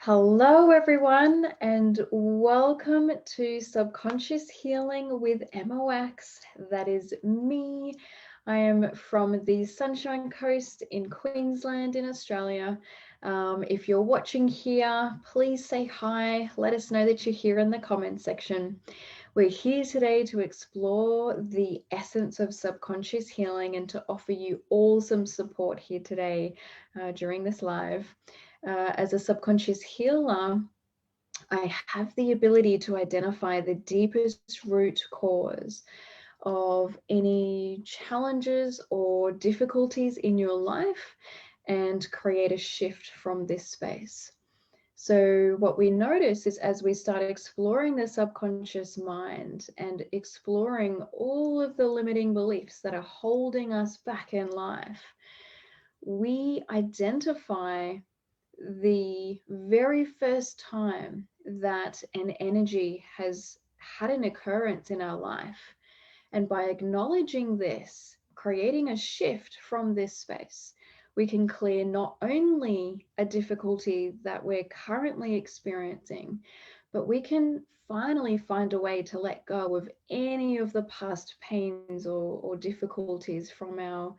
Hello, everyone, and welcome to Subconscious Healing with Emma Wachs. That is me. I am from the Sunshine Coast in Queensland in Australia. If you're watching here, please say hi. Let us know that you're here in the comments section. We're here today to explore the essence of subconscious healing and to offer you all some support here today during this live. As a subconscious healer, I have the ability to identify the deepest root cause of any challenges or difficulties in your life and create a shift from this space. So what we notice is as we start exploring the subconscious mind and exploring all of the limiting beliefs that are holding us back in life, we identify the very first time that an energy has had an occurrence in our life. And by acknowledging this, creating a shift from this space, we can clear not only a difficulty that we're currently experiencing, but we can finally find a way to let go of any of the past pains or difficulties from our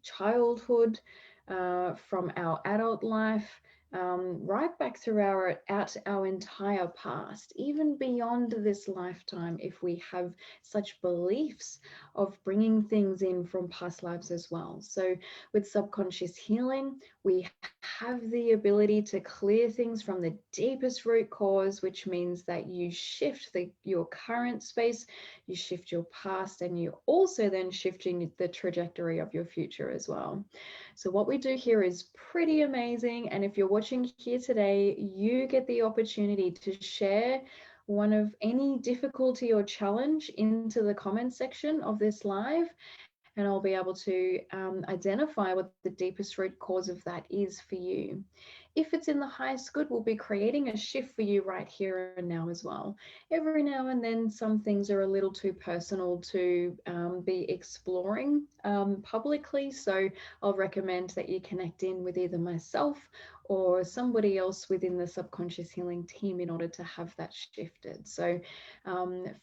childhood, from our adult life, right back throughout our entire past, even beyond this lifetime, if we have such beliefs of bringing things in from past lives as well. So with subconscious healing, we have the ability to clear things from the deepest root cause, which means that you shift your current space, you shift your past, and you also then shifting the trajectory of your future as well. So what we do here is pretty amazing. And if you're watching here today, you get the opportunity to share one of any difficulty or challenge into the comment section of this live. And I'll be able to identify what the deepest root cause of that is for you. If it's in the highest good, we'll be creating a shift for you right here and now as well. Every now and then, some things are a little too personal to be exploring publicly. So I'll recommend that you connect in with either myself or somebody else within the subconscious healing team in order to have that shifted. So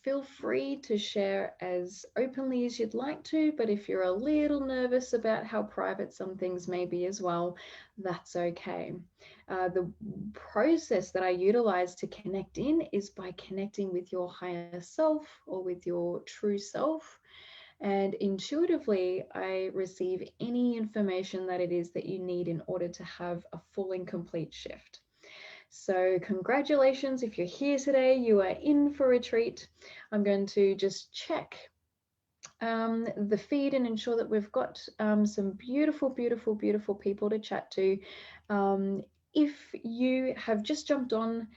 feel free to share as openly as you'd like to, but if you're a little nervous about how private some things may be as well, that's okay. The process that I utilize to connect in is by connecting with your higher self or with your true self. And intuitively, I receive any information that it is that you need in order to have a full and complete shift. So congratulations, if you're here today, you are in for a treat. I'm going to just check the feed and ensure that we've got some beautiful, beautiful, beautiful people to chat to. If you have just jumped on,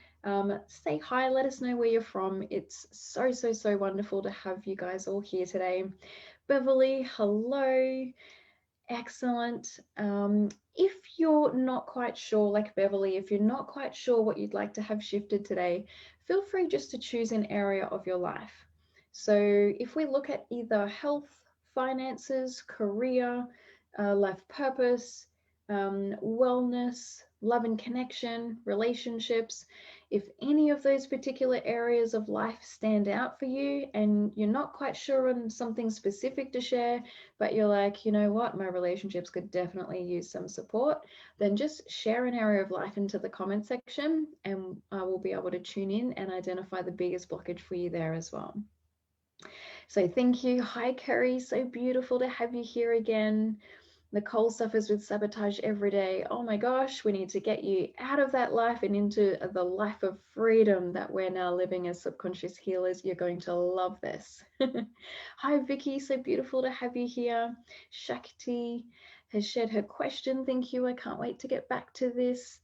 say hi, let us know where you're from. It's so, so, so wonderful to have you guys all here today. Beverly, hello. Excellent. If you're not quite sure, like Beverly, if you're not quite sure what you'd like to have shifted today, feel free just to choose an area of your life. So if we look at either health, finances, career, life purpose, wellness, love and connection, relationships, if any of those particular areas of life stand out for you and you're not quite sure on something specific to share, but you're like, you know what, my relationships could definitely use some support, then just share an area of life into the comment section and I will be able to tune in and identify the biggest blockage for you there as well. So thank you. Hi, Kerry. So beautiful to have you here again. Nicole suffers with sabotage every day. Oh my gosh, we need to get you out of that life and into the life of freedom that we're now living as subconscious healers. You're going to love this. Hi, Vicky. So beautiful to have you here. Shakti has shared her question. Thank you. I can't wait to get back to this.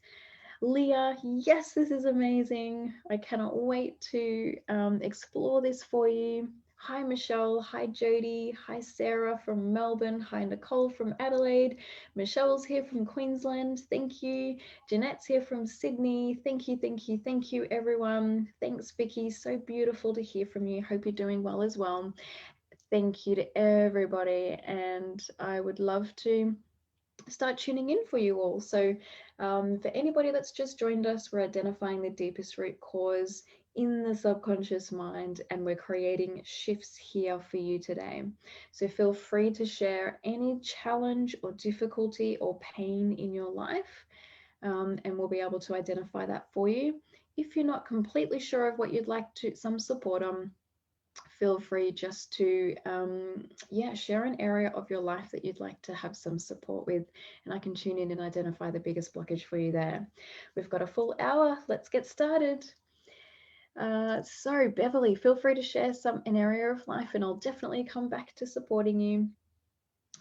Leah, yes, this is amazing. I cannot wait to explore this for you. Hi, Michelle. Hi, Jody. Hi, Sarah from Melbourne. Hi, Nicole from Adelaide. Michelle's here from Queensland. Thank you. Jeanette's here from Sydney. Thank you, thank you, thank you, everyone. Thanks, Vicky. So beautiful to hear from you. Hope you're doing well as well. Thank you to everybody. And I would love to start tuning in for you all. So for anybody that's just joined us, we're identifying the deepest root cause in the subconscious mind, and we're creating shifts here for you today. So feel free to share any challenge or difficulty or pain in your life, and we'll be able to identify that for you. If you're not completely sure of what you'd like some support on, feel free just to share an area of your life that you'd like to have some support with, and I can tune in and identify the biggest blockage for you there. We've got a full hour. Let's get started. So Beverly, feel free to share an area of life, and I'll definitely come back to supporting you.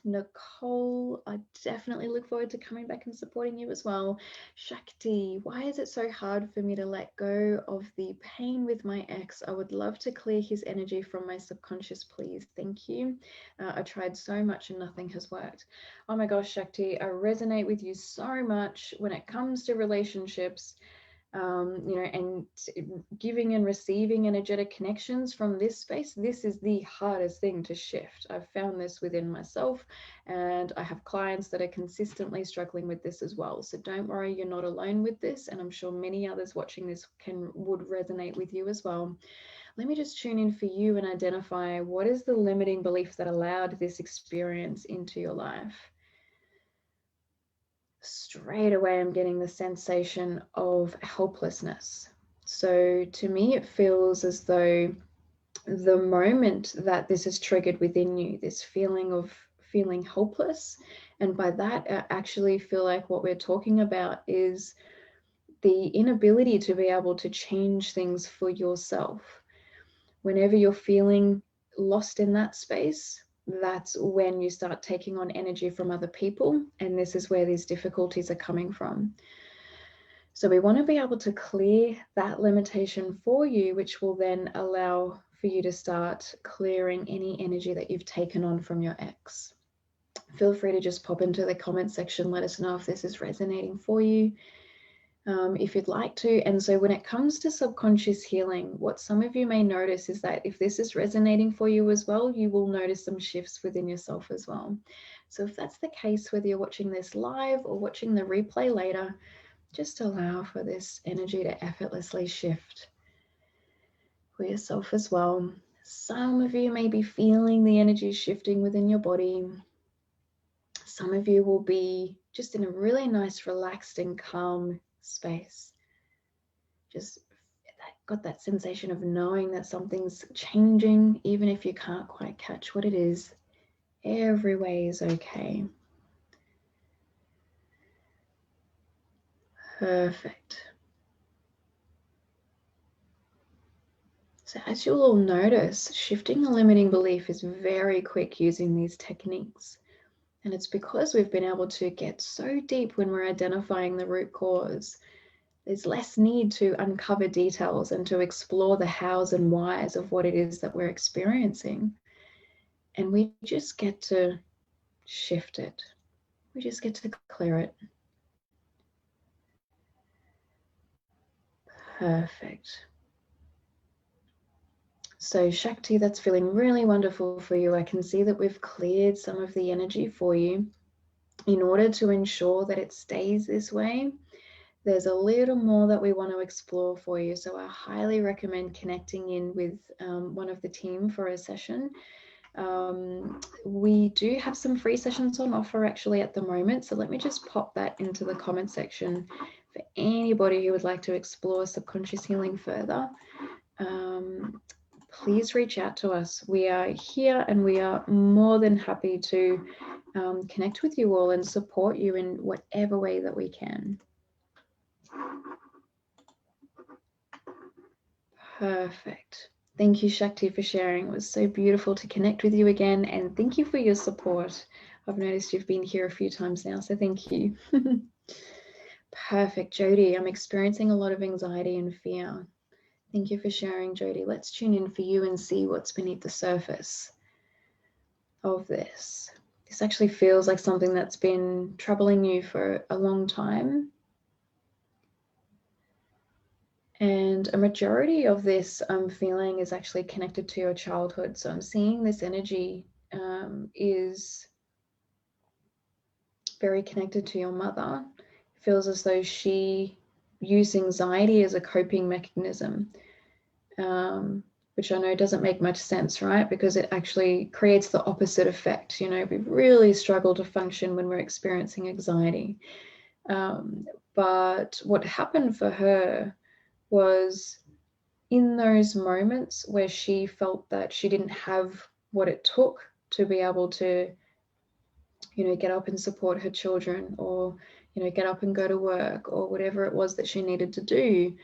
Nicole, I definitely look forward to coming back and supporting you as well. Shakti, why is it so hard for me to let go of the pain with my ex? I would love to clear his energy from my subconscious, please. Thank you. I tried so much and nothing has worked. Oh my gosh, Shakti, I resonate with you so much when it comes to relationships. And giving and receiving energetic connections from this space, this is the hardest thing to shift. I've found this within myself, and I have clients that are consistently struggling with this as well. So don't worry, you're not alone with this, and I'm sure many others watching this would resonate with you as well. Let me just tune in for you and identify what is the limiting belief that allowed this experience into your life. Straight away, I'm getting the sensation of helplessness. So to me, it feels as though the moment that this is triggered within you, this feeling of feeling helpless, and by that, I actually feel like what we're talking about is the inability to be able to change things for yourself. Whenever you're feeling lost in that space, that's when you start taking on energy from other people, and this is where these difficulties are coming from. So we want to be able to clear that limitation for you, which will then allow for you to start clearing any energy that you've taken on from your ex. Feel free to just pop into the comment section, let us know if this is resonating for you, if you'd like to. And so when it comes to subconscious healing, what some of you may notice is that if this is resonating for you as well, you will notice some shifts within yourself as well. So if that's the case, whether you're watching this live or watching the replay later, just allow for this energy to effortlessly shift for yourself as well. Some of you may be feeling the energy shifting within your body. Some of you will be just in a really nice, relaxed and calm space. Just got that sensation of knowing that something's changing, even if you can't quite catch what it is. Every way is okay. Perfect. So as you'll all notice, shifting a limiting belief is very quick using these techniques. And it's because we've been able to get so deep when we're identifying the root cause. There's less need to uncover details and to explore the hows and whys of what it is that we're experiencing. And we just get to shift it. We just get to clear it. Perfect. So Shakti, that's feeling really wonderful for you. I can see that we've cleared some of the energy for you. In order to ensure that it stays this way, there's a little more that we want to explore for you. So I highly recommend connecting in with one of the team for a session. We do have some free sessions on offer actually at the moment. So let me just pop that into the comment section for anybody who would like to explore subconscious healing further. Please reach out to us. We are here and we are more than happy to connect with you all and support you in whatever way that we can. Perfect. Thank you, Shakti, for sharing. It was so beautiful to connect with you again, and thank you for your support. I've noticed you've been here a few times now, so thank you. Perfect. Jody, I'm experiencing a lot of anxiety and fear. Thank you for sharing, Jody. Let's tune in for you and see what's beneath the surface of this. This actually feels like something that's been troubling you for a long time. And a majority of this feeling is actually connected to your childhood. So I'm seeing this energy is very connected to your mother, feels as though she used anxiety as a coping mechanism, which I know doesn't make much sense, right? Because it actually creates the opposite effect. You know, we really struggle to function when we're experiencing anxiety. But what happened for her was, in those moments where she felt that she didn't have what it took to be able to, you know, get up and support her children, or, you know, get up and go to work, or whatever it was that she needed to do,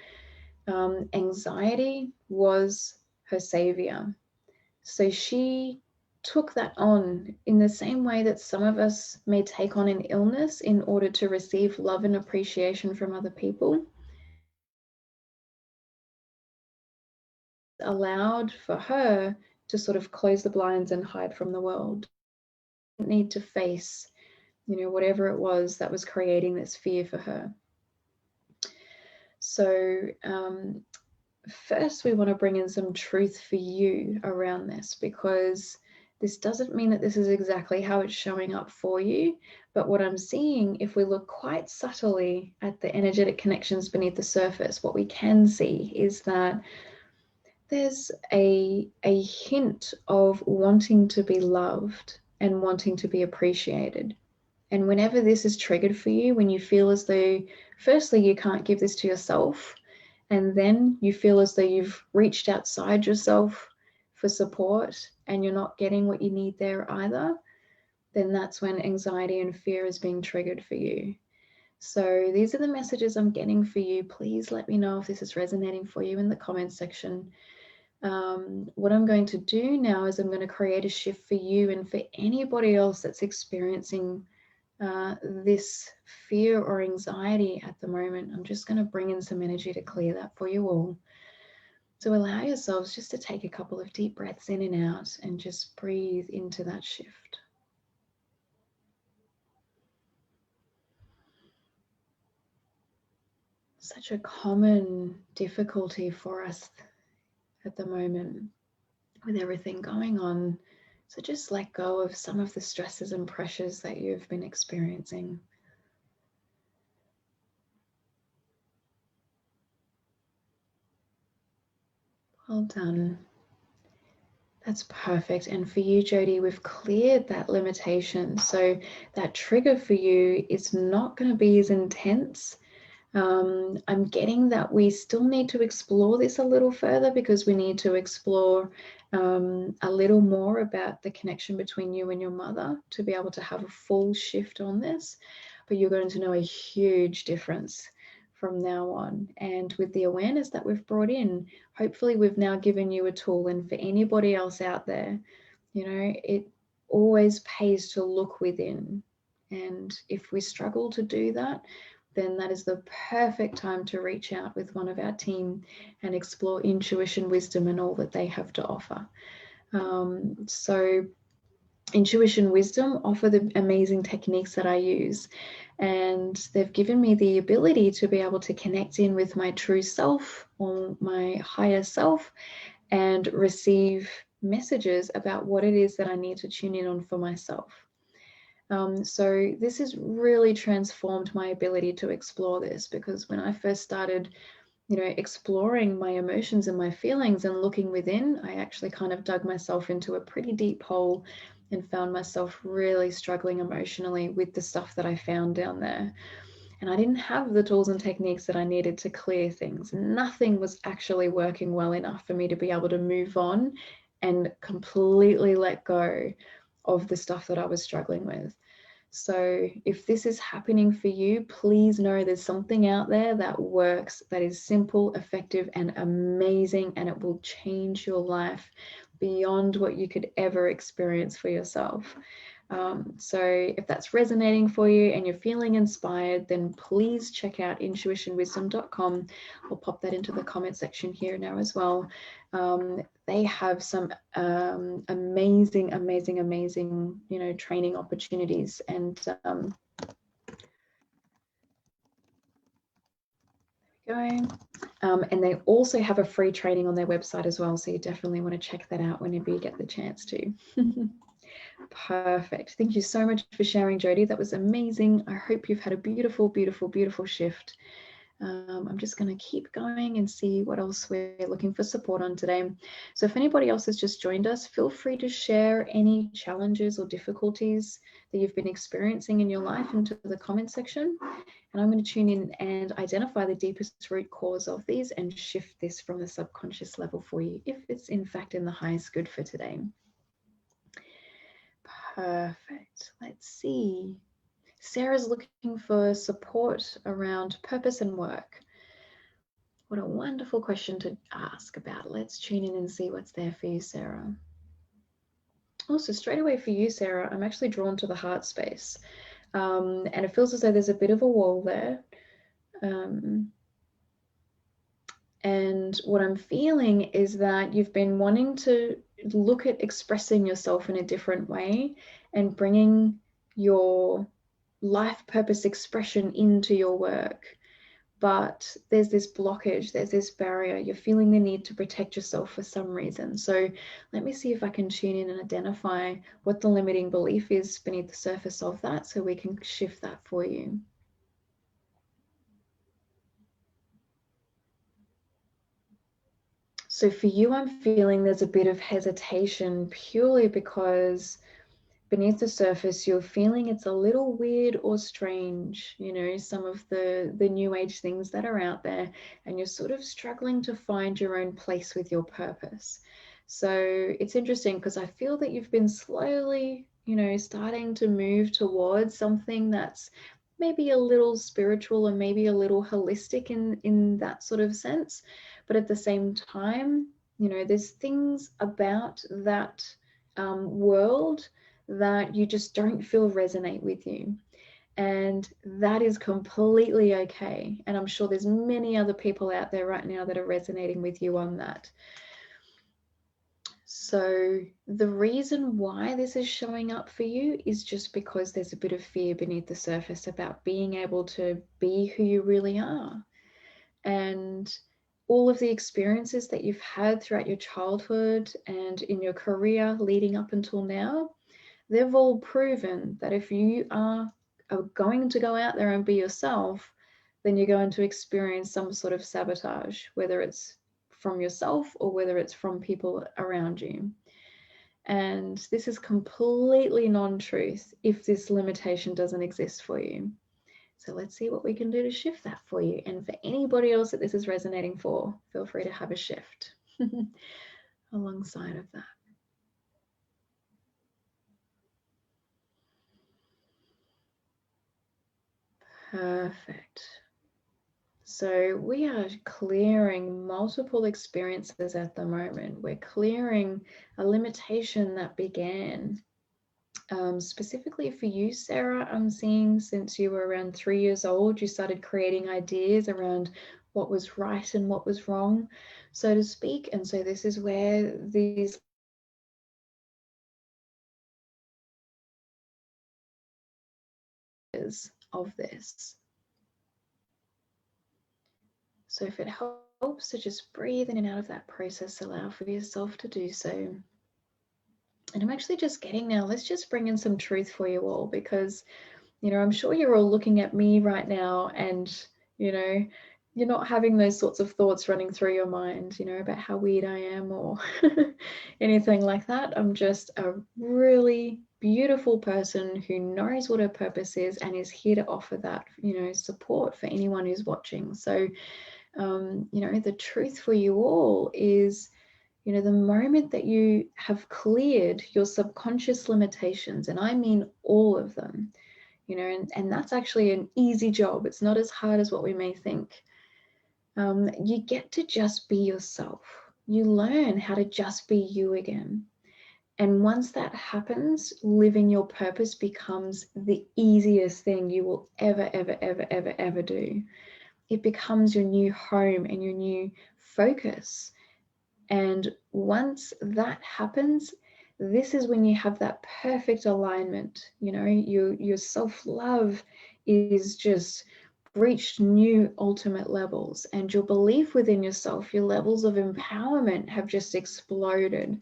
anxiety was her savior. So she took that on in the same way that some of us may take on an illness in order to receive love and appreciation from other people. Allowed for her to sort of close the blinds and hide from the world. Didn't need to face, you know, whatever it was that was creating this fear for her. So first, we want to bring in some truth for you around this, because this doesn't mean that this is exactly how it's showing up for you. But what I'm seeing, if we look quite subtly at the energetic connections beneath the surface, what we can see is that there's a hint of wanting to be loved and wanting to be appreciated. And whenever this is triggered for you, when you feel as though, firstly, you can't give this to yourself, and then you feel as though you've reached outside yourself for support and you're not getting what you need there either, then that's when anxiety and fear is being triggered for you. So these are the messages I'm getting for you. Please let me know if this is resonating for you in the comments section. What I'm going to do now is I'm going to create a shift for you and for anybody else that's experiencing this fear or anxiety at the moment. I'm just going to bring in some energy to clear that for you all. So allow yourselves just to take a couple of deep breaths in and out and just breathe into that shift. Such a common difficulty for us at the moment with everything going on. So just let go of some of the stresses and pressures that you've been experiencing. Well done. That's perfect. And for you, Jody, we've cleared that limitation. So that trigger for you is not going to be as intense. I'm getting that we still need to explore this a little further, because we need to explore a little more about the connection between you and your mother to be able to have a full shift on this. But you're going to know a huge difference from now on. And with the awareness that we've brought in, hopefully we've now given you a tool. And for anybody else out there, you know, it always pays to look within. And if we struggle to do that, then that is the perfect time to reach out with one of our team and explore intuition, wisdom, and all that they have to offer. So Intuition Wisdom offer the amazing techniques that I use, and they've given me the ability to be able to connect in with my true self or my higher self and receive messages about what it is that I need to tune in on for myself. So this has really transformed my ability to explore this, because when I first started, you know, exploring my emotions and my feelings and looking within, I actually kind of dug myself into a pretty deep hole and found myself really struggling emotionally with the stuff that I found down there. And I didn't have the tools and techniques that I needed to clear things. Nothing was actually working well enough for me to be able to move on and completely let go of the stuff that I was struggling with. So if this is happening for you, please know there's something out there that works, that is simple, effective, and amazing, and it will change your life beyond what you could ever experience for yourself. So if that's resonating for you and you're feeling inspired, then please check out intuitionwisdom.com. I'll pop that into the comment section here now as well. They have some amazing, you know, training opportunities, and and they also have a free training on their website as well. So you definitely want to check that out whenever you get the chance to. Perfect. Thank you so much for sharing, Jody. That was amazing. I hope you've had a beautiful, beautiful, beautiful shift. I'm just going to keep going and see what else we're looking for support on today. So if anybody else has just joined us, feel free to share any challenges or difficulties that you've been experiencing in your life into the comment section. And I'm going to tune in and identify the deepest root cause of these and shift this from the subconscious level for you, if it's in fact in the highest good for today. Perfect. Let's see. Sarah's looking for support around purpose and work. What a wonderful question to ask about. Let's tune in and see what's there for you, Sarah. Also, straight away for you, Sarah, I'm actually drawn to the heart space. And it feels as though there's a bit of a wall there. And what I'm feeling is that you've been wanting to look at expressing yourself in a different way and bringing your life purpose expression into your work. But there's this blockage, there's this barrier. You're feeling the need to protect yourself for some reason. So let me see if I can tune in and identify what the limiting belief is beneath the surface of that so we can shift that for you. So for you, I'm feeling there's a bit of hesitation purely because beneath the surface, you're feeling it's a little weird or strange, you know, some of the new age things that are out there, and you're sort of struggling to find your own place with your purpose. So it's interesting because I feel that you've been slowly, you know, starting to move towards something that's maybe a little spiritual and maybe a little holistic in that sort of sense. But at the same time, you know, there's things about that world that you just don't feel resonate with you. And that is completely okay. And I'm sure there's many other people out there right now that are resonating with you on that. So the reason why this is showing up for you is just because there's a bit of fear beneath the surface about being able to be who you really are. And all of the experiences that you've had throughout your childhood and in your career leading up until now, they've all proven that if you are going to go out there and be yourself, then you're going to experience some sort of sabotage, whether it's from yourself or whether it's from people around you. And this is completely non-truth if this limitation doesn't exist for you. So let's see what we can do to shift that for you. And for anybody else that this is resonating for, feel free to have a shift alongside of that. Perfect. So we are clearing multiple experiences at the moment. We're clearing a limitation that began. Specifically for you, Sarah, I'm seeing since you were around 3 years old, you started creating ideas around what was right and what was wrong, so to speak. And so this is where these of this. So if it helps to just breathe in and out of that process, allow for yourself to do so. And I'm actually just getting now, let's just bring in some truth for you all, because, you know, I'm sure you're all looking at me right now and, you know, you're not having those sorts of thoughts running through your mind, you know, about how weird I am or anything like that. I'm just a really beautiful person who knows what her purpose is and is here to offer that, you know, support for anyone who's watching. So, you know, the truth for you all is, you know, the moment that you have cleared your subconscious limitations, and I mean all of them, you know, and that's actually an easy job. It's not as hard as what we may think. You get to just be yourself. You learn how to just be you again. And once that happens, living your purpose becomes the easiest thing you will ever, ever, ever, ever, ever do. It becomes your new home and your new focus. And once that happens, this is when you have that perfect alignment. You know, your self-love is just reached new ultimate levels, and your belief within yourself, your levels of empowerment have just exploded.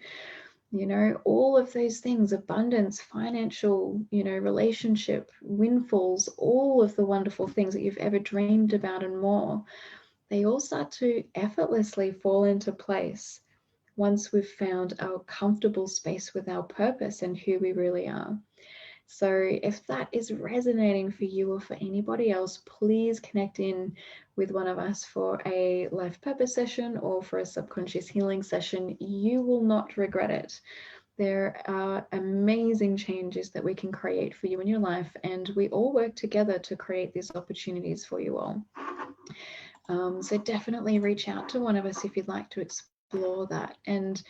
you know, all of those things, abundance, financial, you know, relationship, windfalls, all of the wonderful things that you've ever dreamed about and more, they all start to effortlessly fall into place once we've found our comfortable space with our purpose and who we really are. So if that is resonating for you or for anybody else, please connect in with one of us for a life purpose session or for a subconscious healing session. You will not regret it. There are amazing changes that we can create for you in your life, and we all work together to create these opportunities for you all. So definitely reach out to one of us if you'd like to explore that. And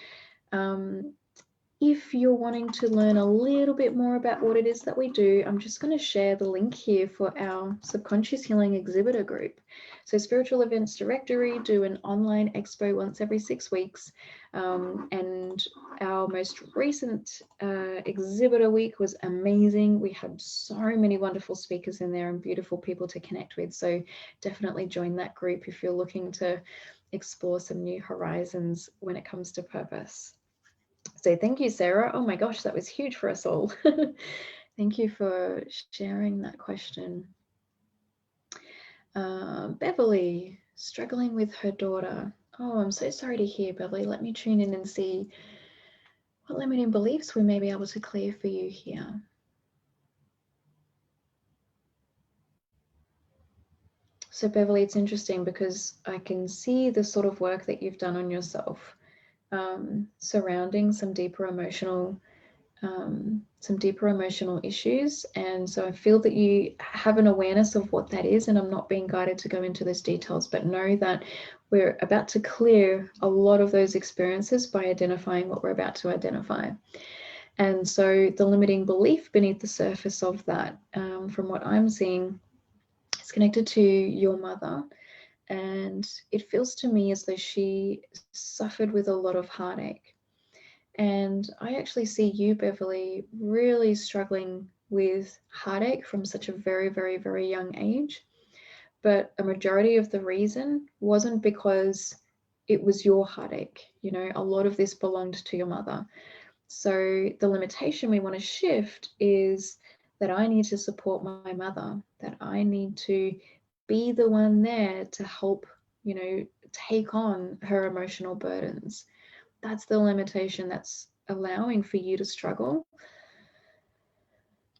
if you're wanting to learn a little bit more about what it is that we do, I'm just going to share the link here for our Subconscious Healing Exhibitor group. So Spiritual Events Directory do an online expo once every 6 weeks. And our most recent exhibitor week was amazing. We had so many wonderful speakers in there and beautiful people to connect with. So definitely join that group if you're looking to explore some new horizons when it comes to purpose. So thank you, Sarah. Oh my gosh, that was huge for us all. Thank you for sharing that question. Beverly, struggling with her daughter. Oh, I'm so sorry to hear, Beverly. Let me tune in and see what limiting beliefs we may be able to clear for you here. So Beverly, it's interesting because I can see the sort of work that you've done on yourself, surrounding some deeper emotional issues. And so I feel that you have an awareness of what that is, and I'm not being guided to go into those details, but know that we're about to clear a lot of those experiences by identifying what we're about to identify. And so the limiting belief beneath the surface of that, from what I'm seeing, is connected to your mother. And it feels to me as though she suffered with a lot of heartache. And I actually see you, Beverly, really struggling with heartache from such a very, very, very young age. But a majority of the reason wasn't because it was your heartache. You know, a lot of this belonged to your mother. So the limitation we want to shift is that I need to support my mother, that I need to be the one there to help, you know, take on her emotional burdens. That's the limitation that's allowing for you to struggle,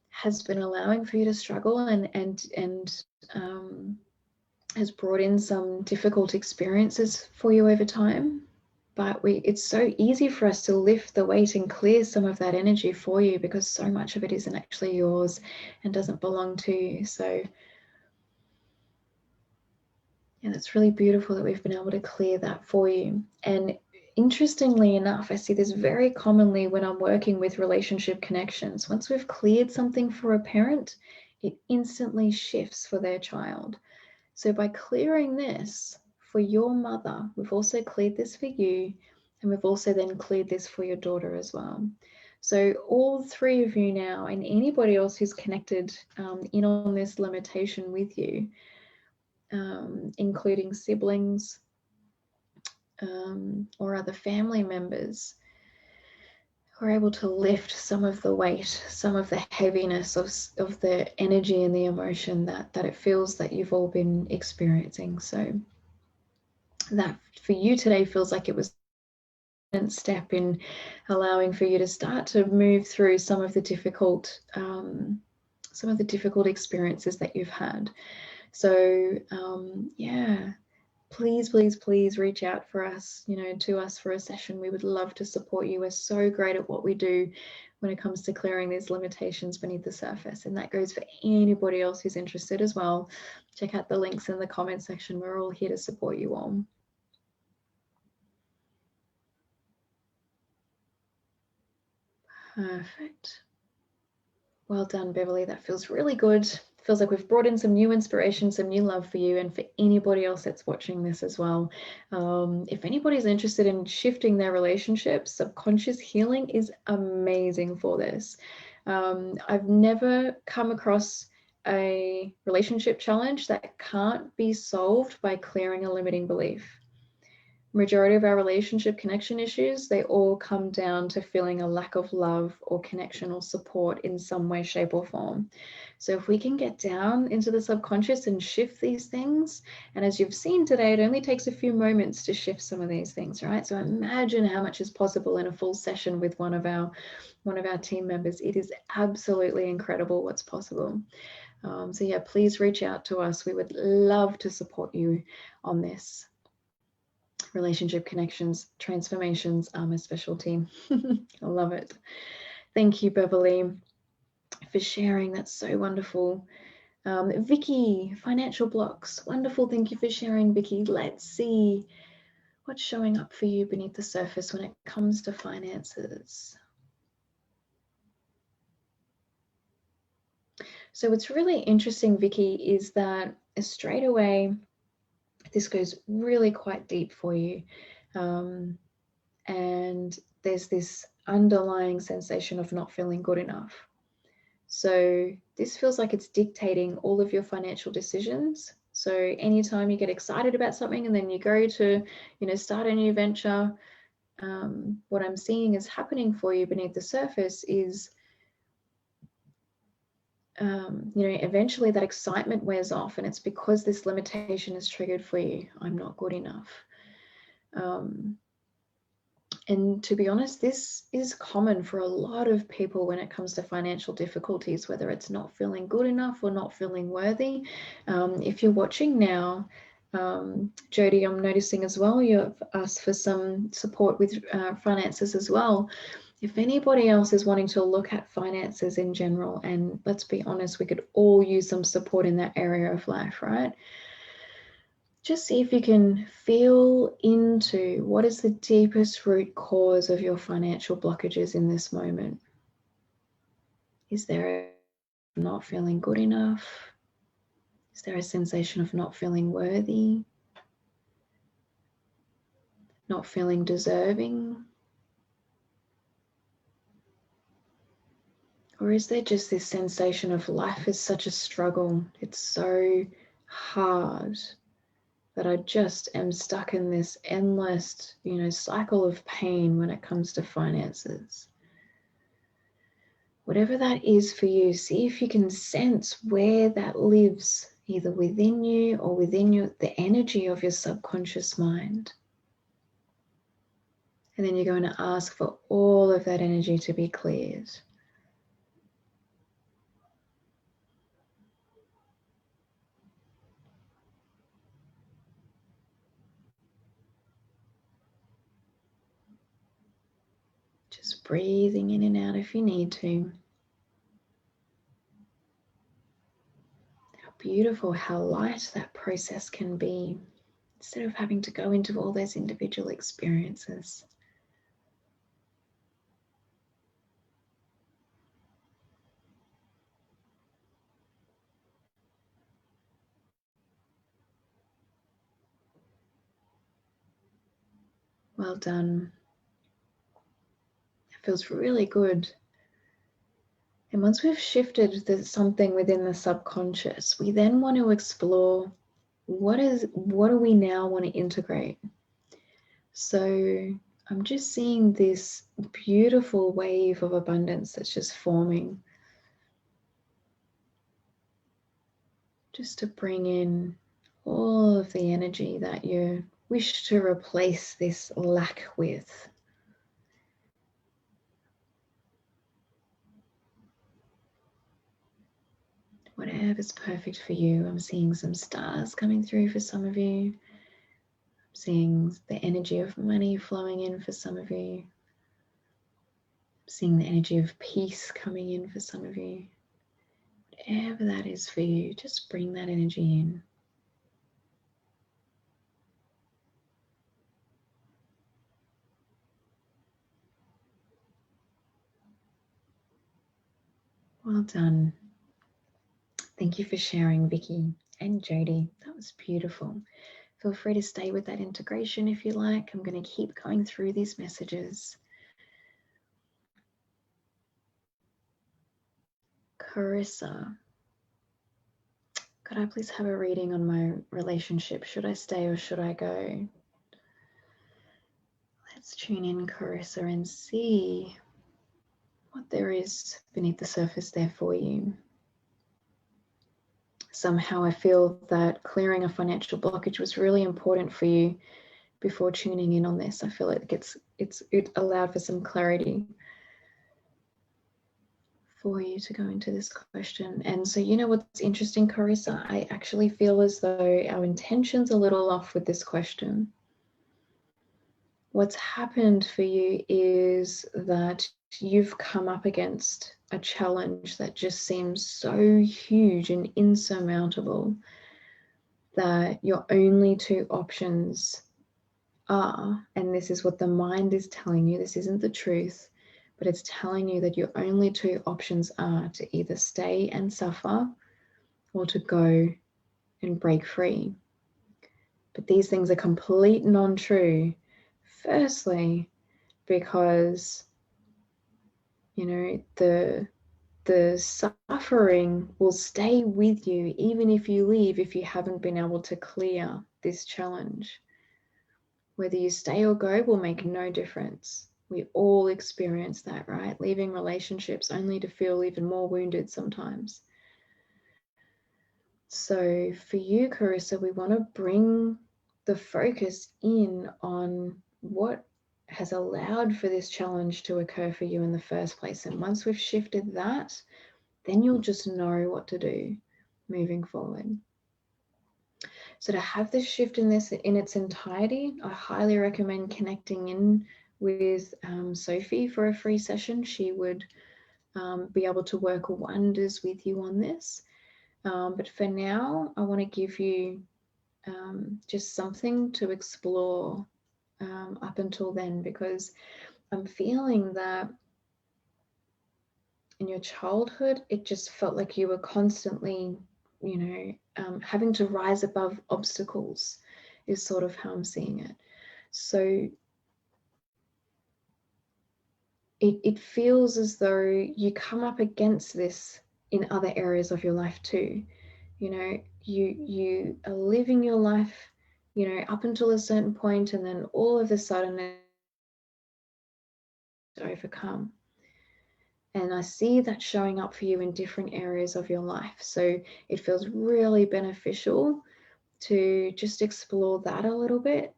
has been allowing for you to struggle, and has brought in some difficult experiences for you over time. But it's so easy for us to lift the weight and clear some of that energy for you, because so much of it isn't actually yours and doesn't belong to you. So yeah, it's really beautiful that we've been able to clear that for you. And interestingly enough, I see this very commonly when I'm working with relationship connections. Once we've cleared something for a parent, it instantly shifts for their child. So by clearing this for your mother, we've also cleared this for you, and we've also then cleared this for your daughter as well. So all three of you now, and anybody else who's connected in on this limitation with you, including siblings or other family members, who are able to lift some of the weight, some of the heaviness of the energy and the emotion that it feels that you've all been experiencing. So that for you today feels like it was a step in allowing for you to start to move through some of the difficult experiences that you've had. So yeah, please reach out for us, to us for a session. We would love to support you. We're so great at what we do when it comes to clearing these limitations beneath the surface. And that goes for anybody else who's interested as well. Check out the links in the comment section. We're all here to support you all. Perfect. Well done, Beverly. That feels really good. Feels like we've brought in some new inspiration, some new love for you, and for anybody else that's watching this as well. If anybody's interested in shifting their relationships, subconscious healing is amazing for this. I've never come across a relationship challenge that can't be solved by clearing a limiting belief. Majority of our relationship connection issues, they all come down to feeling a lack of love or connection or support in some way, shape, or form. So if we can get down into the subconscious and shift these things, and as you've seen today, it only takes a few moments to shift some of these things, right? So imagine how much is possible in a full session with one of our team members. It is absolutely incredible what's possible. So yeah, please reach out to us. We would love to support you on this. Relationship connections, transformations are my specialty. I love it. Thank you, Beverly, for sharing. That's so wonderful. Vicky, financial blocks. Wonderful. Thank you for sharing, Vicky. Let's see what's showing up for you beneath the surface when it comes to finances. So what's really interesting, Vicky, is that straight away, this goes really quite deep for you. And there's this underlying sensation of not feeling good enough. So this feels like it's dictating all of your financial decisions. So anytime you get excited about something and then you go to, start a new venture, what I'm seeing is happening for you beneath the surface is, eventually that excitement wears off, and it's because this limitation is triggered for you. I'm not good enough. And to be honest, this is common for a lot of people when it comes to financial difficulties, whether it's not feeling good enough or not feeling worthy. If you're watching now, Jody, I'm noticing as well, you've asked for some support with finances as well. If anybody else is wanting to look at finances in general, and let's be honest, we could all use some support in that area of life, right? Just see if you can feel into what is the deepest root cause of your financial blockages in this moment. Is there not feeling good enough? Is there a sensation of not feeling worthy? Not feeling deserving? Or is there just this sensation of life is such a struggle? It's so hard that I just am stuck in this endless, cycle of pain when it comes to finances. Whatever that is for you, see if you can sense where that lives, either within you or within the energy of your subconscious mind. And then you're going to ask for all of that energy to be cleared. Just breathing in and out if you need to. How beautiful, how light that process can be, instead of having to go into all those individual experiences. Well done. It feels really good. And once we've shifted something within the subconscious, we then want to explore what do we now want to integrate. So I'm just seeing this beautiful wave of abundance that's just forming. Just to bring in all of the energy that you wish to replace this lack with. Whatever's perfect for you. I'm seeing some stars coming through for some of you. I'm seeing the energy of money flowing in for some of you. I'm seeing the energy of peace coming in for some of you. Whatever that is for you, just bring that energy in. Well done. Thank you for sharing, Vicky and Jody. That was beautiful. Feel free to stay with that integration if you like. I'm going to keep going through these messages. Carissa, could I please have a reading on my relationship? Should I stay or should I go? Let's tune in, Carissa, and see what there is beneath the surface there for you. Somehow I feel that clearing a financial blockage was really important for you before tuning in on this. I feel like it allowed for some clarity for you to go into this question. And so, you know what's interesting, Carissa? I actually feel as though our intention's a little off with this question. What's happened for you is that you've come up against a challenge that just seems so huge and insurmountable that your only two options are, and this is what the mind is telling you, this isn't the truth, but it's telling you that your only two options are to either stay and suffer or to go and break free. But these things are complete non-true. Firstly, because, you know, the suffering will stay with you even if you leave, if you haven't been able to clear this challenge. Whether you stay or go will make no difference. We all experience that, right? Leaving relationships only to feel even more wounded sometimes. So for you, Carissa, we want to bring the focus in on what has allowed for this challenge to occur for you in the first place. And once we've shifted that, then you'll just know what to do moving forward. So to have this shift in its entirety, I highly recommend connecting in with Sophie for a free session. She would be able to work wonders with you on this. But for now, I want to give you just something to explore up until then, because I'm feeling that in your childhood, it just felt like you were constantly, you know, having to rise above obstacles is sort of how I'm seeing it. So it feels as though you come up against this in other areas of your life too. You know, you are living your life, you know, up until a certain point, and then all of a sudden it's overcome. And I see that showing up for you in different areas of your life. So it feels really beneficial to just explore that a little bit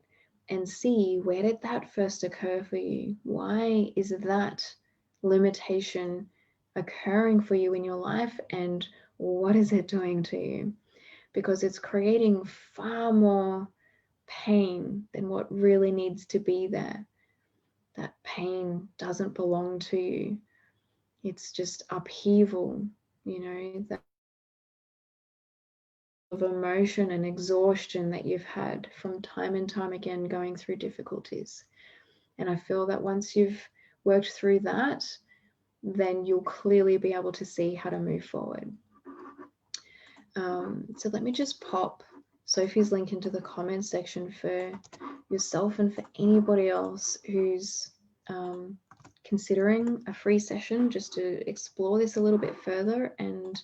and see, where did that first occur for you? Why is that limitation occurring for you in your life, and what is it doing to you? Because it's creating far more pain than what really needs to be there. That pain doesn't belong to you. It's just upheaval, you know, that of emotion and exhaustion that you've had from time and time again going through difficulties. And I feel that once you've worked through that, then you'll clearly be able to see how to move forward. So let me just pop Sophie's link into the comments section for yourself and for anybody else who's considering a free session just to explore this a little bit further and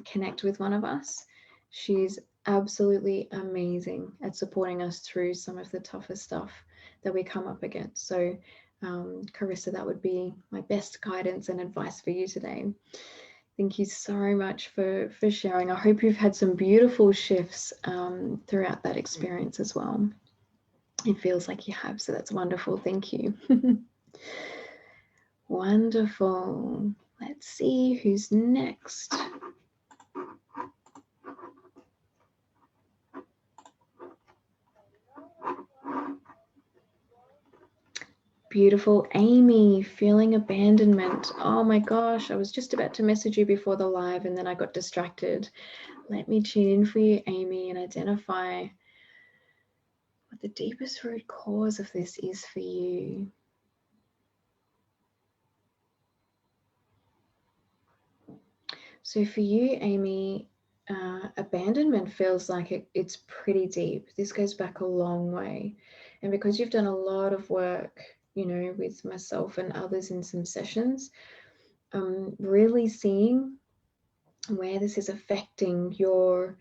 connect with one of us. She's absolutely amazing at supporting us through some of the toughest stuff that we come up against. So Carissa, that would be my best guidance and advice for you today. Thank you so much for sharing. I hope you've had some beautiful shifts throughout that experience as well. It feels like you have, so that's wonderful. Thank you. Wonderful. Let's see who's next. Beautiful. Amy, feeling abandonment. Oh my gosh, I was just about to message you before the live and then I got distracted. Let me tune in for you, Amy, and identify what the deepest root cause of this is for you. So for you, Amy, abandonment feels like it's pretty deep. This goes back a long way. And because you've done a lot of work, you know, with myself and others in some sessions, really seeing where this is affecting your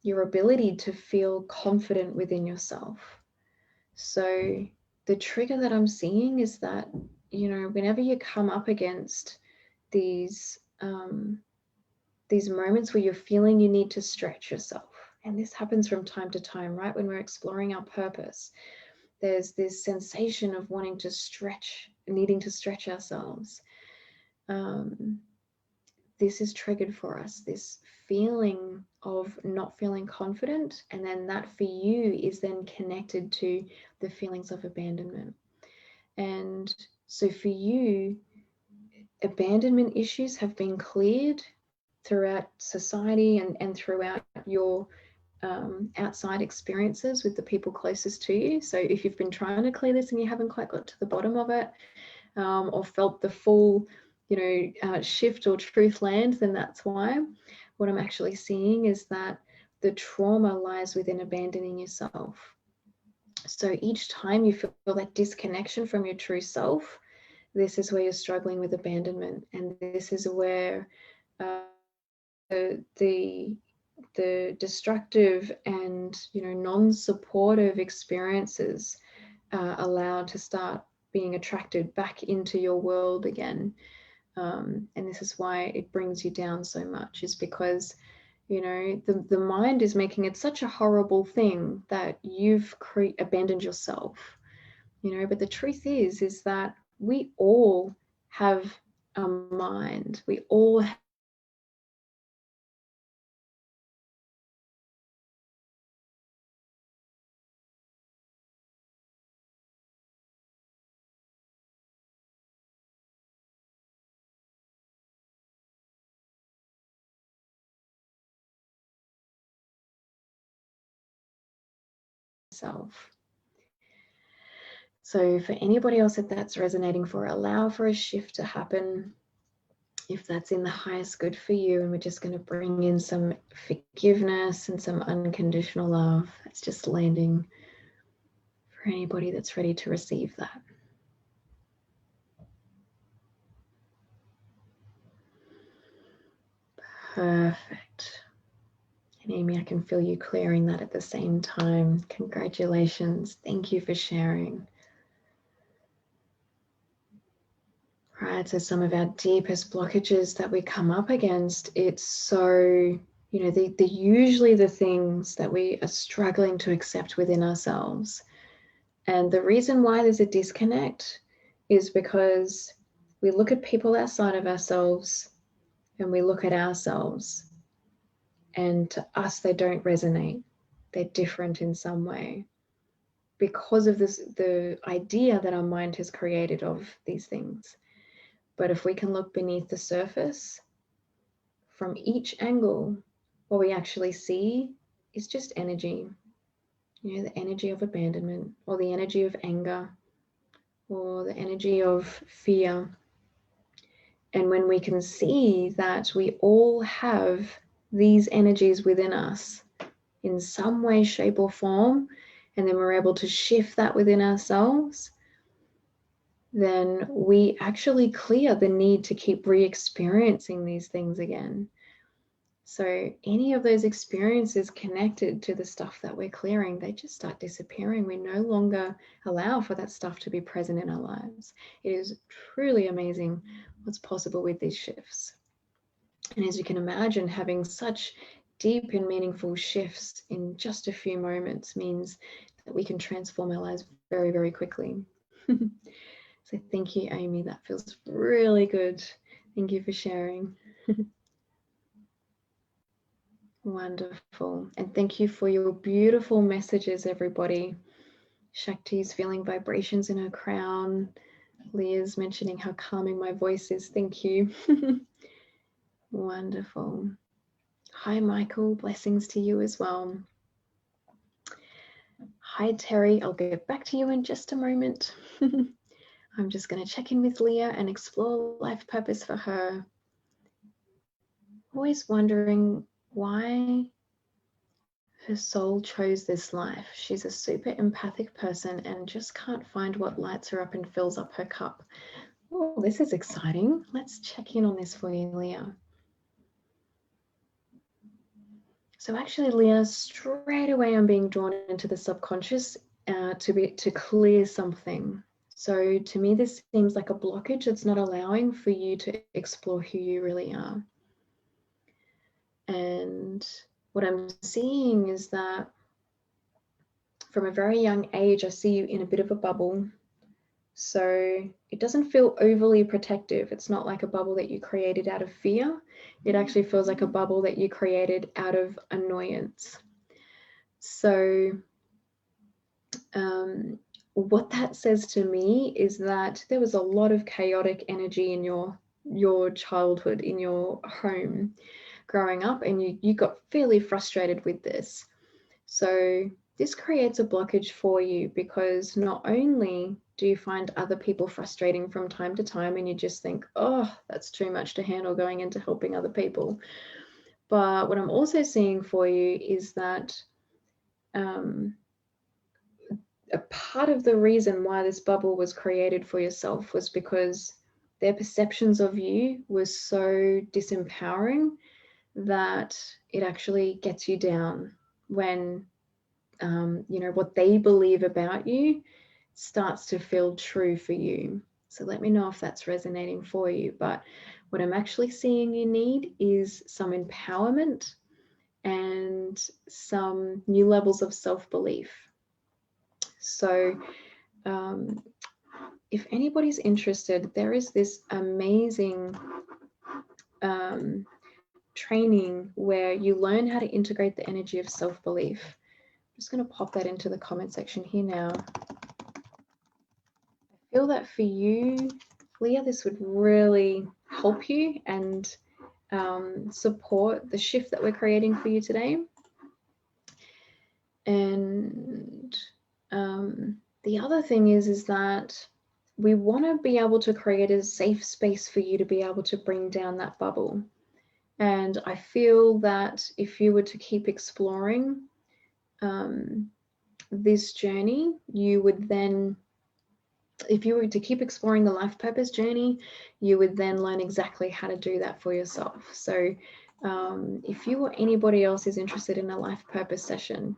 ability to feel confident within yourself. So the trigger that I'm seeing is that, you know, whenever you come up against these moments where you're feeling you need to stretch yourself, and this happens from time to time, right? When we're exploring our purpose, there's this sensation of wanting to stretch, needing to stretch ourselves. This is triggered for us, this feeling of not feeling confident, and then that for you is then connected to the feelings of abandonment. And so for you, abandonment issues have been cleared throughout society and throughout your outside experiences with the people closest to you. So if you've been trying to clear this and you haven't quite got to the bottom of it, or felt the full, shift or truth land, then that's why. What I'm actually seeing is that the trauma lies within abandoning yourself. So each time you feel that disconnection from your true self, this is where you're struggling with abandonment, and this is where the destructive and non-supportive experiences are allowed to start being attracted back into your world again. And this is why it brings you down so much, is because the mind is making it such a horrible thing that you've abandoned yourself. But the truth is that we all have a mind. We all have self. So for anybody else that's resonating for, allow for a shift to happen if that's in the highest good for you. And we're just going to bring in some forgiveness and some unconditional love. It's just landing for anybody that's ready to receive that. Perfect. And Amy, I can feel you clearing that at the same time. Congratulations. Thank you for sharing. Right, so some of our deepest blockages that we come up against, it's so, they're usually the things that we are struggling to accept within ourselves. And the reason why there's a disconnect is because we look at people outside of ourselves and we look at ourselves, and to us, they don't resonate. They're different in some way because of the idea that our mind has created of these things. But if we can look beneath the surface, from each angle, what we actually see is just energy. The energy of abandonment, or the energy of anger, or the energy of fear. And when we can see that we all have these energies within us in some way, shape, or form, and then we're able to shift that within ourselves, then we actually clear the need to keep re-experiencing these things again. So any of those experiences connected to the stuff that we're clearing, they just start disappearing. We no longer allow for that stuff to be present in our lives. It is truly amazing what's possible with these shifts. And as you can imagine, having such deep and meaningful shifts in just a few moments means that we can transform our lives very, very quickly. So thank you, Amy. That feels really good. Thank you for sharing. Wonderful. And thank you for your beautiful messages, everybody. Shakti's feeling vibrations in her crown. Leah's mentioning how calming my voice is. Thank you. Wonderful. Hi, Michael. Blessings to you as well. Hi, Terry. I'll get back to you in just a moment. I'm just going to check in with Leah and explore life purpose for her. Always wondering why her soul chose this life. She's a super empathic person and just can't find what lights her up and fills up her cup. Oh, this is exciting. Let's check in on this for you, Leah. So actually, Leah, straight away I'm being drawn into the subconscious to clear something. So to me, this seems like a blockage that's not allowing for you to explore who you really are. And what I'm seeing is that from a very young age, I see you in a bit of a bubble. So it doesn't feel overly protective. It's not like a bubble that you created out of fear. It actually feels like a bubble that you created out of annoyance. So what that says to me is that there was a lot of chaotic energy in your childhood, in your home growing up, and you got fairly frustrated with this. So this creates a blockage for you, because not only do you find other people frustrating from time to time and you just think, oh, that's too much to handle going into helping other people. But what I'm also seeing for you is that a part of the reason why this bubble was created for yourself was because their perceptions of you were so disempowering that it actually gets you down when you know, what they believe about you starts to feel true for you. So let me know if that's resonating for you. But what I'm actually seeing you need is some empowerment and some new levels of self-belief. So if anybody's interested, there is this amazing training where you learn how to integrate the energy of self-belief. I'm just going to pop that into the comment section here now. I feel that for you, Leah, this would really help you and support the shift that we're creating for you today. And the other thing is that we want to be able to create a safe space for you to be able to bring down that bubble. And I feel that if you were to keep exploring this journey, you would then, if you were to keep exploring the life purpose journey, you would then learn exactly how to do that for yourself. So if you or anybody else is interested in a life purpose session,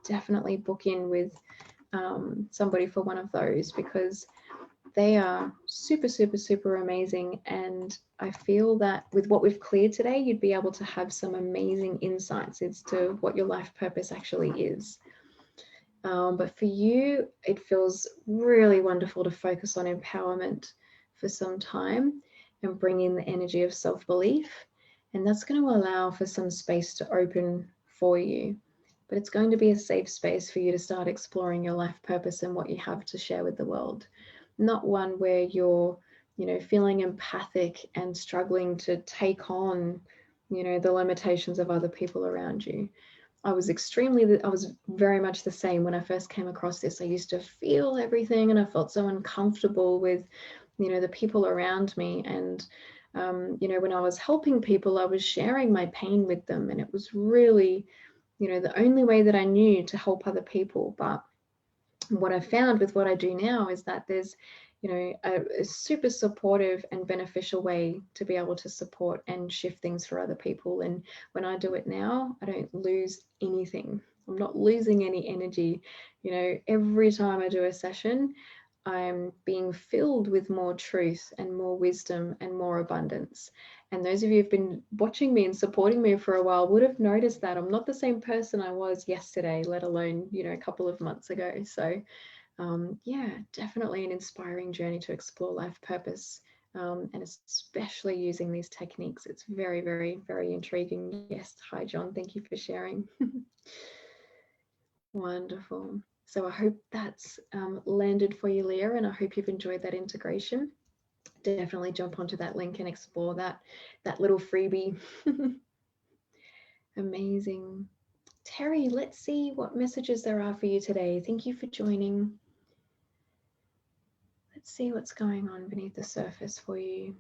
definitely book in with somebody for one of those, because they are super, super, super amazing. And I feel that with what we've cleared today, you'd be able to have some amazing insights as to what your life purpose actually is. But for you, it feels really wonderful to focus on empowerment for some time and bring in the energy of self-belief. And that's going to allow for some space to open for you. But it's going to be a safe space for you to start exploring your life purpose and what you have to share with the world. Not one where you're, you know, feeling empathic and struggling to take on, you know, the limitations of other people around you. I was very much the same when I first came across this. I used to feel everything and I felt so uncomfortable with, you know, the people around me. And, you know, when I was helping people, I was sharing my pain with them. And it was really, you know, the only way that I knew to help other people. But what I found with what I do now is that there's, you know, a super supportive and beneficial way to be able to support and shift things for other people. And when I do it now, I don't lose anything. I'm not losing any energy. You know, every time I do a session, I'm being filled with more truth and more wisdom and more abundance. And those of you who've been watching me and supporting me for a while would have noticed that I'm not the same person I was yesterday, let alone, you know, a couple of months ago. So yeah, definitely an inspiring journey to explore life purpose, and especially using these techniques. It's very, very, very intriguing. Yes, hi John, thank you for sharing. Wonderful. So I hope that's landed for you, Leah, and I hope you've enjoyed that integration. Definitely jump onto that link and explore that little freebie. Amazing. Terry, let's see what messages there are for you today. Thank you for joining. Let's see what's going on beneath the surface for you.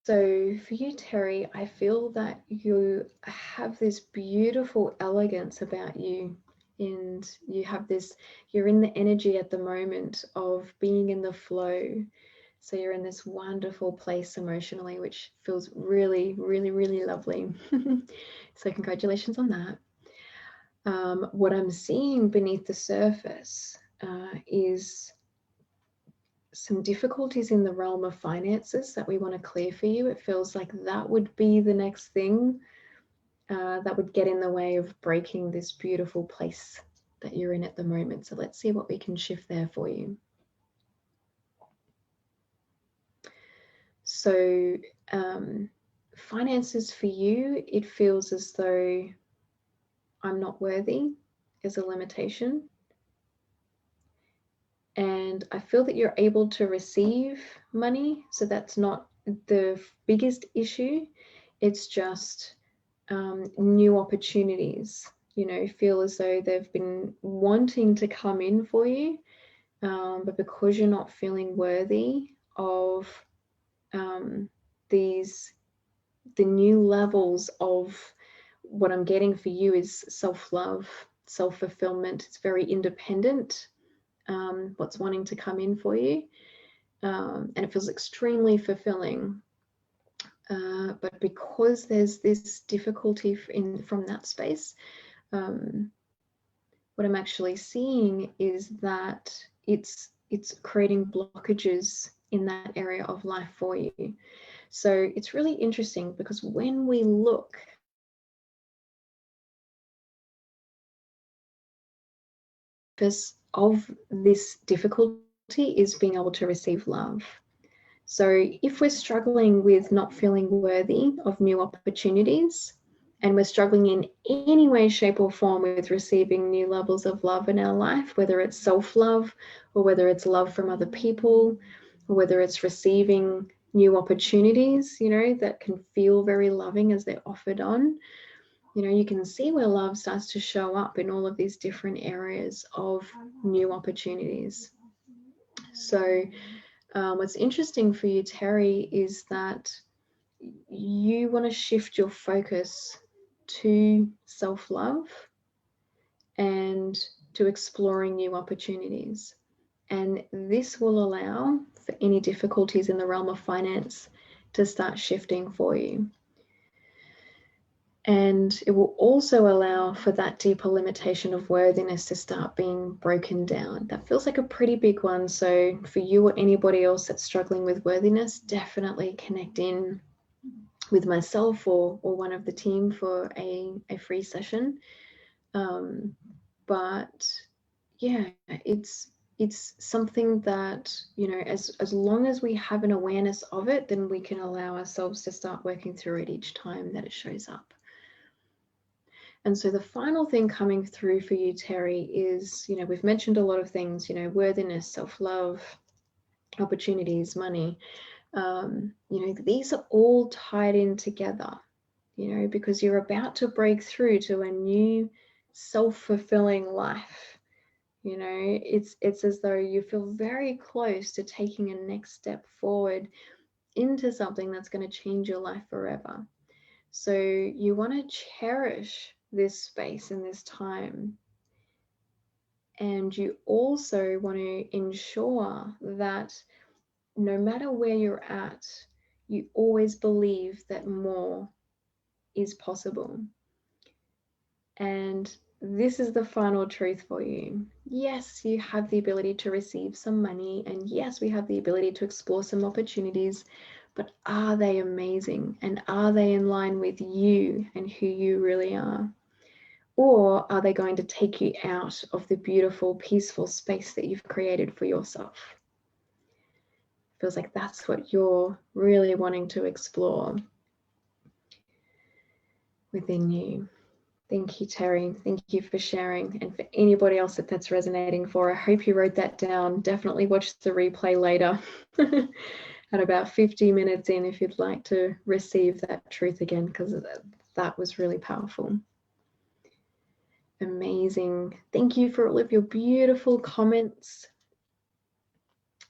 So for you, Terry, I feel that you have this beautiful elegance about you, and you have this, you're in the energy at the moment of being in the flow. So you're in this wonderful place emotionally, which feels really, really, really lovely. So congratulations on that. What I'm seeing beneath the surface is some difficulties in the realm of finances that we want to clear for you. It feels like that would be the next thing that would get in the way of breaking this beautiful place that you're in at the moment. So let's see what we can shift there for you. So finances for you, it feels as though I'm not worthy is a limitation. And I feel that you're able to receive money. So that's not the biggest issue. It's just new opportunities, you know, feel as though they've been wanting to come in for you. But because you're not feeling worthy of the new levels of what I'm getting for you is self-love, self-fulfillment. It's very independent, what's wanting to come in for you. And it feels extremely fulfilling. But because there's this difficulty from that space, what I'm actually seeing is that it's creating blockages in that area of life for you. So it's really interesting because when we look of this difficulty is being able to receive love. So if we're struggling with not feeling worthy of new opportunities, and we're struggling in any way, shape, or form with receiving new levels of love in our life, whether it's self-love or whether it's love from other people, or whether it's receiving new opportunities, you know, that can feel very loving as they're offered on, you know, you can see where love starts to show up in all of these different areas of new opportunities. So what's interesting for you, Terry, is that you want to shift your focus to self-love and to exploring new opportunities. And this will allow for any difficulties in the realm of finance to start shifting for you. And it will also allow for that deeper limitation of worthiness to start being broken down. That feels like a pretty big one. So for you or anybody else that's struggling with worthiness, definitely connect in with myself or one of the team for a free session. But yeah, it's something that, you know, as long as we have an awareness of it, then we can allow ourselves to start working through it each time that it shows up. And so the final thing coming through for you, Terry, is, you know, we've mentioned a lot of things, you know, worthiness, self-love, opportunities, money. You know, these are all tied in together, you know, because you're about to break through to a new self-fulfilling life. You know, it's as though you feel very close to taking a next step forward into something that's going to change your life forever. So you want to cherish this space and this time. And you also want to ensure that no matter where you're at, you always believe that more is possible. And this is the final truth for you. Yes, you have the ability to receive some money, and yes, we have the ability to explore some opportunities, but are they amazing? And are they in line with you and who you really are? Or are they going to take you out of the beautiful, peaceful space that you've created for yourself? Feels like that's what you're really wanting to explore within you. Thank you, Terry. Thank you for sharing. And for anybody else that's resonating for, I hope you wrote that down. Definitely watch the replay later at about 50 minutes in if you'd like to receive that truth again, because that was really powerful. Amazing. Thank you for all of your beautiful comments.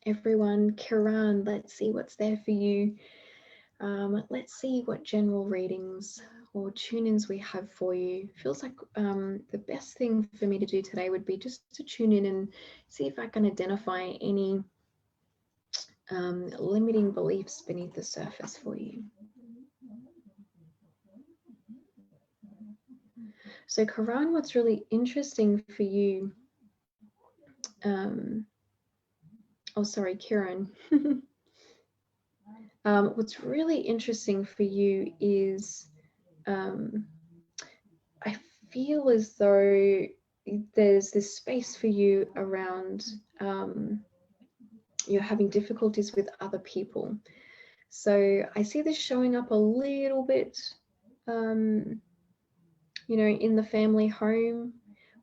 Everyone, Kiran, let's see what's there for you. Let's see what general readings or tune-ins we have for you. Feels like the best thing for me to do today would be just to tune in and see if I can identify any limiting beliefs beneath the surface for you. So Karan, what's really interesting for you, Kiran, what's really interesting for you is I feel as though there's this space for you around you're having difficulties with other people. So I see this showing up a little bit, you know, in the family home,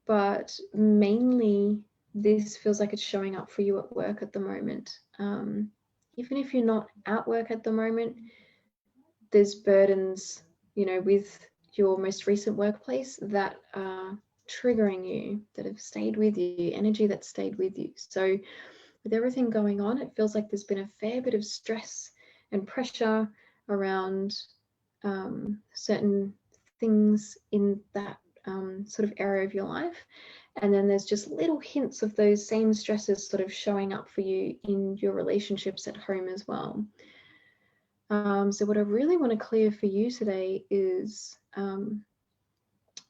but mainly this feels like it's showing up for you at work at the moment. Even if you're not at work at the moment, there's burdens, you know, with your most recent workplace that are triggering you, that have stayed with you, energy that stayed with you. So with everything going on, it feels like there's been a fair bit of stress and pressure around certain things in that sort of area of your life. And then there's just little hints of those same stresses sort of showing up for you in your relationships at home as well. So what I really want to clear for you today is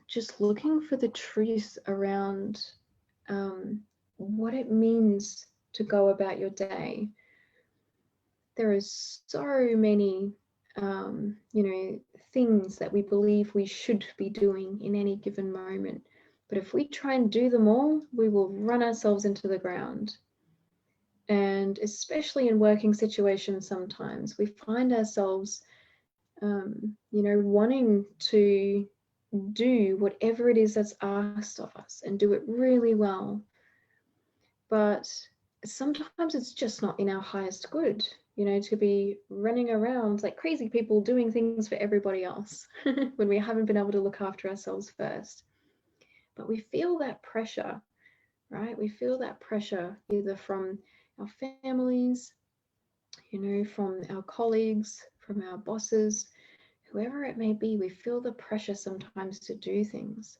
just looking for the truth around what it means to go about your day. There are so many, you know, things that we believe we should be doing in any given moment. But if we try and do them all, we will run ourselves into the ground. And especially in working situations, sometimes we find ourselves, you know, wanting to do whatever it is that's asked of us and do it really well. But sometimes it's just not in our highest good, you know, to be running around like crazy people doing things for everybody else when we haven't been able to look after ourselves first. But we feel that pressure, right? We feel that pressure either from our families, you know, from our colleagues, from our bosses, whoever it may be. We feel the pressure sometimes to do things.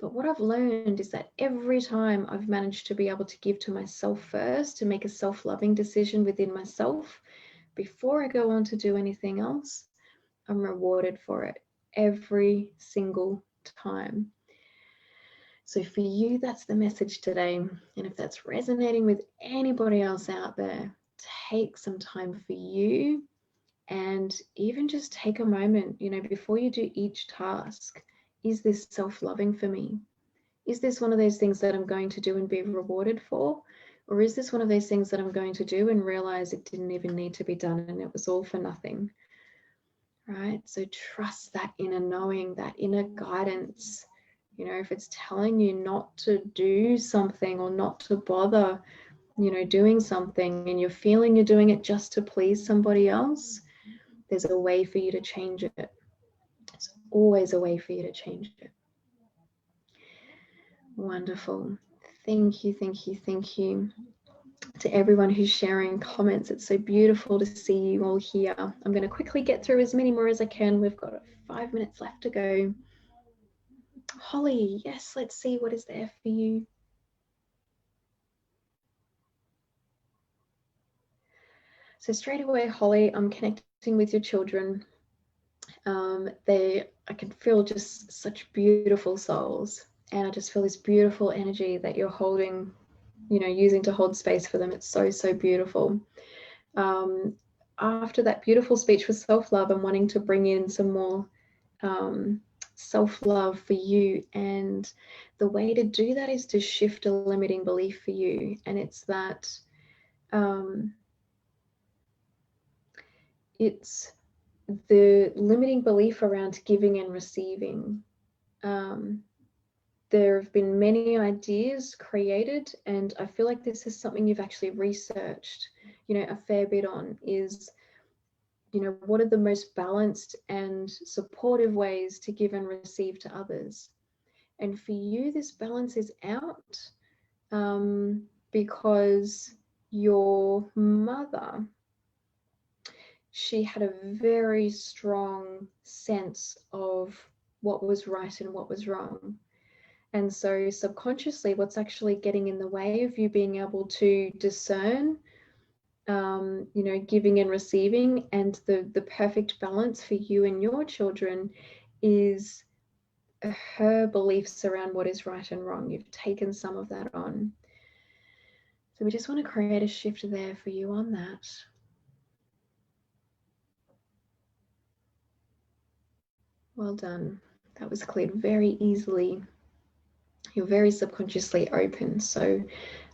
But what I've learned is that every time I've managed to be able to give to myself first, to make a self-loving decision within myself before I go on to do anything else, I'm rewarded for it every single time. So for you, that's the message today. And if that's resonating with anybody else out there, take some time for you and even just take a moment, you know, before you do each task. Is this self-loving for me? Is this one of those things that I'm going to do and be rewarded for? Or is this one of those things that I'm going to do and realize it didn't even need to be done and it was all for nothing? Right? So trust that inner knowing, that inner guidance. You know, if it's telling you not to do something or not to bother, you know, doing something and you're feeling you're doing it just to please somebody else, there's a way for you to change it. There's always a way for you to change it. Wonderful. Thank you, thank you, thank you to everyone who's sharing comments. It's so beautiful to see you all here. I'm going to quickly get through as many more as I can. We've got 5 minutes left to go. Holly, yes, let's see what is there for you. So straight away, Holly, I'm connecting with your children. I can feel just such beautiful souls, and I just feel this beautiful energy that you're holding, you know, using to hold space for them. It's so, so beautiful. After that beautiful speech for self-love, I'm wanting to bring in some more self-love for you, and the way to do that is to shift a limiting belief for you, and it's that it's the limiting belief around giving and receiving. There have been many ideas created, and I feel like this is something you've actually researched, you know, a fair bit on, is, you know, what are the most balanced and supportive ways to give and receive to others? And for you, this balance is out because your mother, she had a very strong sense of what was right and what was wrong. And so subconsciously, what's actually getting in the way of you being able to discern you know, giving and receiving, and the perfect balance for you and your children is her beliefs around what is right and wrong. You've taken some of that on. So we just want to create a shift there for you on that. Well done. That was cleared very easily. You're very subconsciously open. So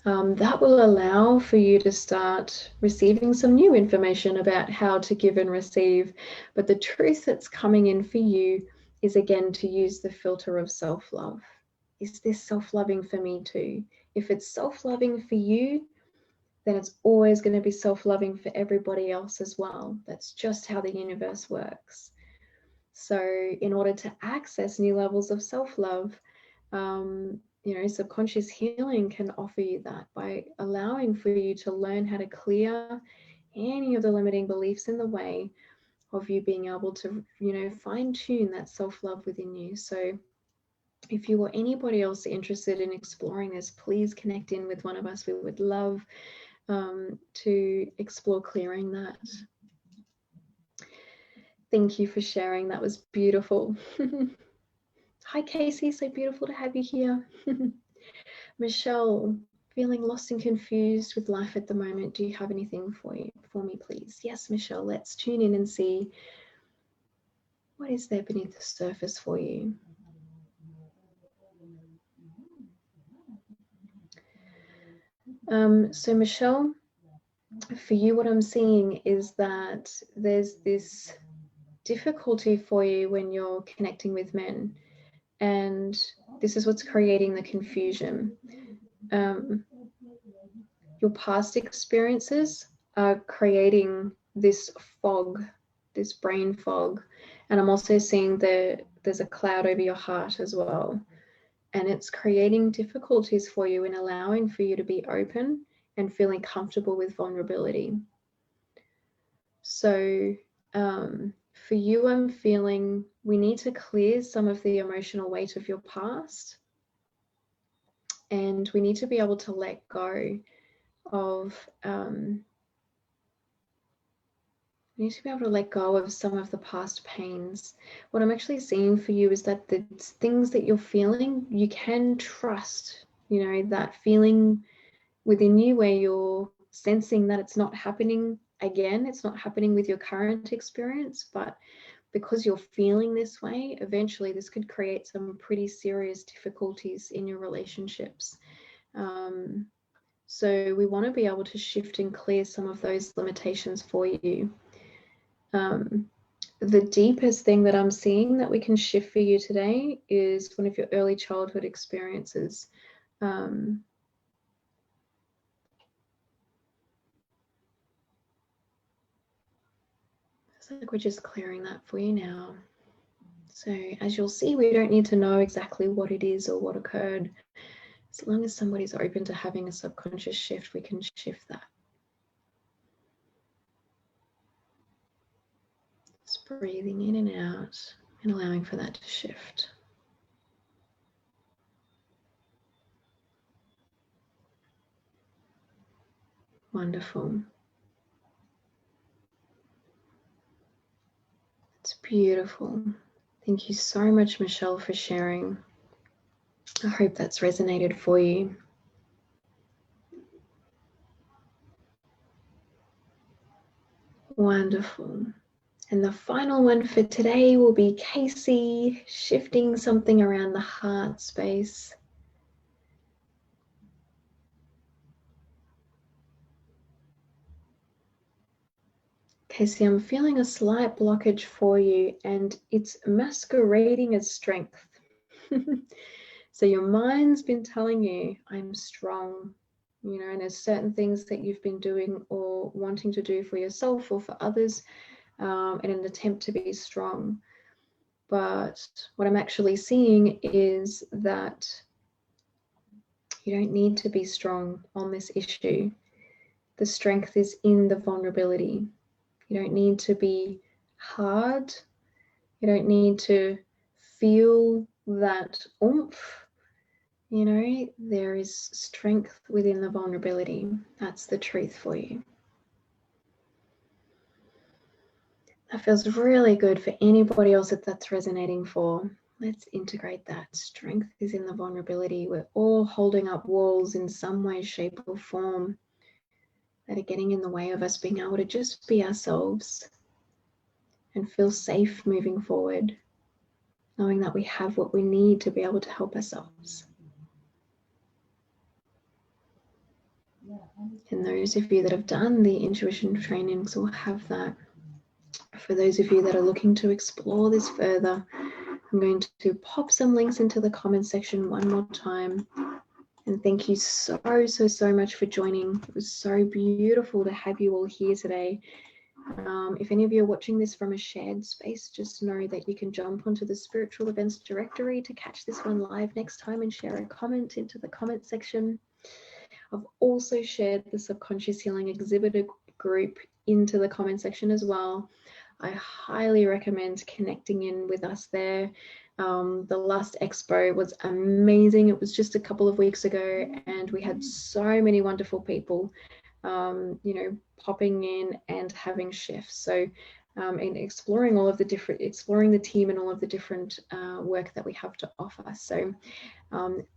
that will allow for you to start receiving some new information about how to give and receive. But the truth that's coming in for you is, again, to use the filter of self-love. Is this self-loving for me too? If it's self-loving for you, then it's always going to be self-loving for everybody else as well. That's just how the universe works. So in order to access new levels of self-love, you know, subconscious healing can offer you that by allowing for you to learn how to clear any of the limiting beliefs in the way of you being able to, you know, fine-tune that self-love within you. So if you or anybody else interested in exploring this, please connect in with one of us. We would love to explore clearing that. Thank you for sharing. That was beautiful. Hi, Casey. So beautiful to have you here. Michelle, feeling lost and confused with life at the moment. Do you have anything for me, please? Yes, Michelle. Let's tune in and see what is there beneath the surface for you. So, Michelle, for you, what I'm seeing is that there's this difficulty for you when you're connecting with men, and this is what's creating the confusion. Your past experiences are creating this fog, this brain fog, and I'm also seeing that there's a cloud over your heart as well, and it's creating difficulties for you in allowing for you to be open and feeling comfortable with vulnerability. So for you, I'm feeling we need to clear some of the emotional weight of your past, and we need to be able to let go of you need to be able to let go of some of the past pains. What I'm actually seeing for you is that the things that you're feeling, you can trust, you know, that feeling within you where you're sensing that it's not happening again, it's not happening with your current experience, but because you're feeling this way, eventually this could create some pretty serious difficulties in your relationships. So we want to be able to shift and clear some of those limitations for you. The deepest thing that I'm seeing that we can shift for you today is one of your early childhood experiences. It's like we're just clearing that for you now. So as you'll see, we don't need to know exactly what it is or what occurred. As long as somebody's open to having a subconscious shift, we can shift that. Just breathing in and out and allowing for that to shift. Wonderful. It's beautiful. Thank you so much, Michelle, for sharing. I hope that's resonated for you. Wonderful. And the final one for today will be Casey, shifting something around the heart space. Casey, I'm feeling a slight blockage for you, and it's masquerading as strength. So your mind's been telling you, I'm strong, you know, and there's certain things that you've been doing or wanting to do for yourself or for others in an attempt to be strong. But what I'm actually seeing is that you don't need to be strong on this issue. The strength is in the vulnerability. You don't need to be hard. You don't need to feel that oomph. You know, there is strength within the vulnerability. That's the truth for you. That feels really good for anybody else that that's resonating for. Let's integrate that. Strength is in the vulnerability. We're all holding up walls in some way, shape, or form that are getting in the way of us being able to just be ourselves and feel safe moving forward, knowing that we have what we need to be able to help ourselves. And those of you that have done the intuition trainings will have that. For those of you that are looking to explore this further, I'm going to pop some links into the comment section one more time. And thank you so much for joining. It was so beautiful to have you all here today. If any of you are watching this from a shared space, just know that you can jump onto the spiritual events directory to catch this one live next time and share a comment into the comment section. I've also shared the Subconscious Healing Exhibitor group into the comment section as well. I highly recommend connecting in with us there. The last Expo was amazing. It was just a couple of weeks ago and we had so many wonderful people, popping in and having shifts. So and exploring all of the different, exploring the team and all of the different work that we have to offer. So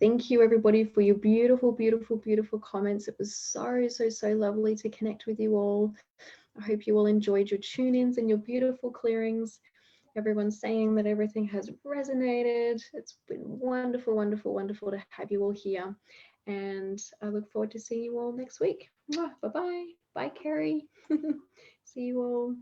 thank you everybody for your beautiful, beautiful, beautiful comments. It was so lovely to connect with you all. I hope you all enjoyed your tune-ins and your beautiful clearings. Everyone's saying that everything has resonated. It's been wonderful, wonderful, wonderful to have you all here. And I look forward to seeing you all next week. Bye-bye. Bye, Carrie. See you all.